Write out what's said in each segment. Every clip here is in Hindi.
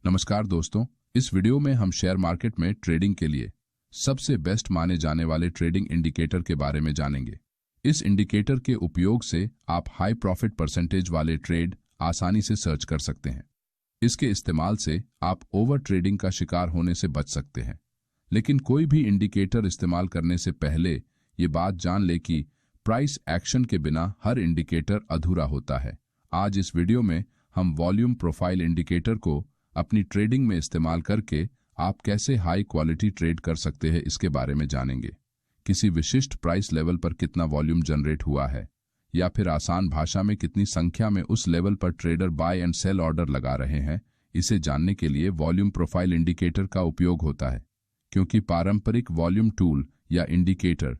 नमस्कार दोस्तों, इस वीडियो में हम शेयर मार्केट में ट्रेडिंग के लिए सबसे बेस्ट माने जाने वाले ट्रेडिंग इंडिकेटर के बारे में जानेंगे। इस इंडिकेटर के उपयोग से आप हाई प्रॉफिट परसेंटेज वाले ट्रेड आसानी से सर्च कर सकते हैं। इसके इस्तेमाल से आप ओवर ट्रेडिंग का शिकार होने से बच सकते हैं। लेकिन कोई भी इंडिकेटर इस्तेमाल करने से पहले ये बात जान ले कि प्राइस एक्शन के बिना हर इंडिकेटर अधूरा होता है। आज इस वीडियो में हम वॉल्यूम प्रोफाइल इंडिकेटर को अपनी ट्रेडिंग में इस्तेमाल करके आप कैसे हाई क्वालिटी ट्रेड कर सकते हैं इसके बारे में जानेंगे। किसी विशिष्ट प्राइस लेवल पर कितना वॉल्यूम जनरेट हुआ है, या फिर आसान भाषा में कितनी संख्या में उस लेवल पर trader buy and sell order लगा रहे हैं, इसे जानने के लिए वॉल्यूम प्रोफाइल इंडिकेटर का उपयोग होता है। क्योंकि पारंपरिक वॉल्यूम टूल या इंडिकेटर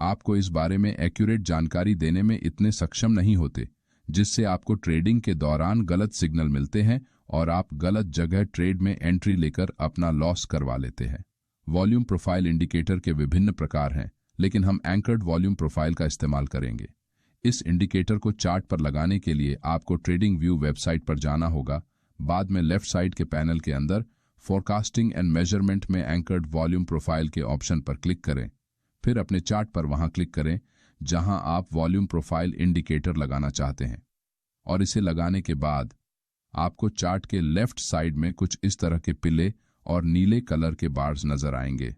आपको इस बारे में एक्यूरेट जानकारी देने में इतने सक्षम नहीं होते, जिससे आपको ट्रेडिंग के दौरान गलत सिग्नल मिलते हैं और आप गलत जगह ट्रेड में एंट्री लेकर अपना लॉस करवा लेते हैं। वॉल्यूम प्रोफाइल इंडिकेटर के विभिन्न प्रकार हैं, लेकिन हम एंकर्ड वॉल्यूम प्रोफाइल का इस्तेमाल करेंगे। इस इंडिकेटर को चार्ट पर लगाने के लिए आपको ट्रेडिंग व्यू वेबसाइट पर जाना होगा। बाद में लेफ्ट साइड के पैनल के अंदर फोरकास्टिंग एंड मेजरमेंट में एंकर्ड वॉल्यूम प्रोफाइल के ऑप्शन पर क्लिक करें। फिर अपने चार्ट पर वहां क्लिक करें जहां आप वॉल्यूम प्रोफाइल इंडिकेटर लगाना चाहते हैं, और इसे लगाने के बाद आपको चार्ट के लेफ्ट साइड में कुछ इस तरह के पीले और नीले कलर के बार्स नजर आएंगे।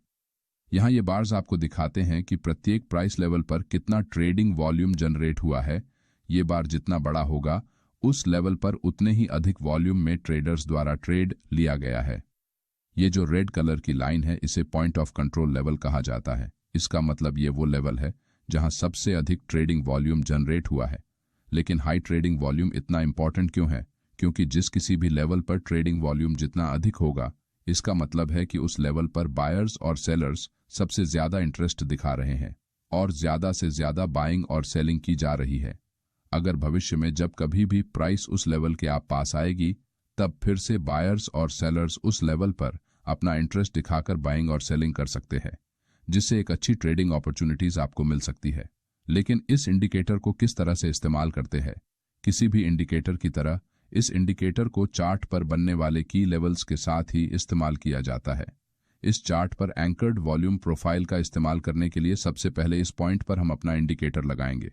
यहां ये बार्स आपको दिखाते हैं कि प्रत्येक प्राइस लेवल पर कितना ट्रेडिंग वॉल्यूम जनरेट हुआ है। ये बार जितना बड़ा होगा उस लेवल पर उतने ही अधिक वॉल्यूम में ट्रेडर्स द्वारा ट्रेड लिया गया है। ये जो रेड कलर की लाइन है, इसे पॉइंट ऑफ कंट्रोल लेवल कहा जाता है। इसका मतलब ये वो लेवल है जहां सबसे अधिक ट्रेडिंग वॉल्यूम जनरेट हुआ है। लेकिन हाई ट्रेडिंग वॉल्यूम इतना इंपॉर्टेंट क्यों है? क्योंकि जिस किसी भी लेवल पर ट्रेडिंग वॉल्यूम जितना अधिक होगा, इसका मतलब है कि उस लेवल पर बायर्स और सेलर्स सबसे ज्यादा इंटरेस्ट दिखा रहे हैं और ज्यादा से ज्यादा बाइंग और सेलिंग की जा रही है। अगर भविष्य में जब कभी भी प्राइस उस लेवल के आप पास आएगी, तब फिर से बायर्स और सेलर्स उस लेवल पर अपना इंटरेस्ट दिखाकर बाइंग और सेलिंग कर सकते हैं, जिससे एक अच्छी ट्रेडिंग अपॉर्चुनिटीज आपको मिल सकती है। लेकिन इस इंडिकेटर को किस तरह से इस्तेमाल करते हैं? किसी भी इंडिकेटर की तरह इस इंडिकेटर को चार्ट पर बनने वाले की लेवल्स के साथ ही इस्तेमाल किया जाता है। इस चार्ट पर एंकर्ड वॉल्यूम प्रोफाइल का इस्तेमाल करने के लिए सबसे पहले इस पॉइंट पर हम अपना इंडिकेटर लगाएंगे।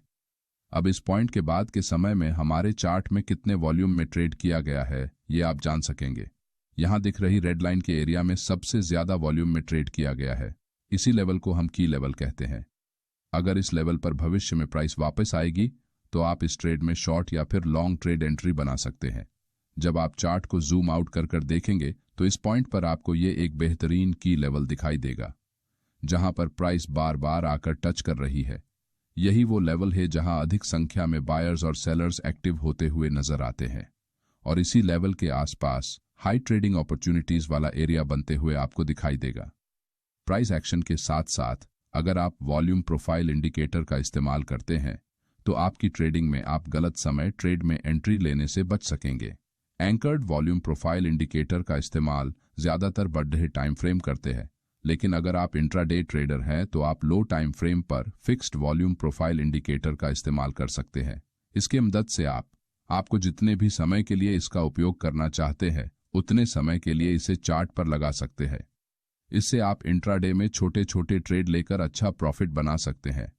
अब इस पॉइंट के बाद के समय में हमारे चार्ट में कितने वॉल्यूम में ट्रेड किया गया है, ये आप जान सकेंगे। यहां दिख रही रेड लाइन के एरिया में सबसे ज्यादा वॉल्यूम में ट्रेड किया गया है। इसी लेवल को हम की लेवल कहते हैं। अगर इस लेवल पर भविष्य में प्राइस वापस आएगी, तो आप इस ट्रेड में शॉर्ट या फिर लॉन्ग ट्रेड एंट्री बना सकते हैं। जब आप चार्ट को जूम आउट कर देखेंगे, तो इस पॉइंट पर आपको ये एक बेहतरीन की लेवल दिखाई देगा, जहां पर प्राइस बार बार आकर टच कर रही है। यही वो लेवल है जहां अधिक संख्या में बायर्स और सेलर्स एक्टिव होते हुए नजर आते हैं, और इसी लेवल के आसपास हाई ट्रेडिंग अपॉर्चुनिटीज वाला एरिया बनते हुए आपको दिखाई देगा। प्राइस एक्शन के साथ साथ अगर आप वॉल्यूम प्रोफाइल इंडिकेटर का इस्तेमाल करते हैं, तो आपकी ट्रेडिंग में आप गलत समय ट्रेड में एंट्री लेने से बच सकेंगे। एंकर्ड वॉल्यूम प्रोफाइल इंडिकेटर का इस्तेमाल ज्यादातर बढ़े टाइम फ्रेम करते हैं, लेकिन अगर आप इंट्राडे ट्रेडर हैं तो आप लो टाइम फ्रेम पर फिक्स्ड वॉल्यूम प्रोफाइल इंडिकेटर का इस्तेमाल कर सकते हैं। इसके मदद से आपको जितने भी समय के लिए इसका उपयोग करना चाहते हैं, उतने समय के लिए इसे चार्ट पर लगा सकते हैं। इससे आप इंट्राडे में छोटे छोटे ट्रेड लेकर अच्छा प्रॉफिट बना सकते हैं।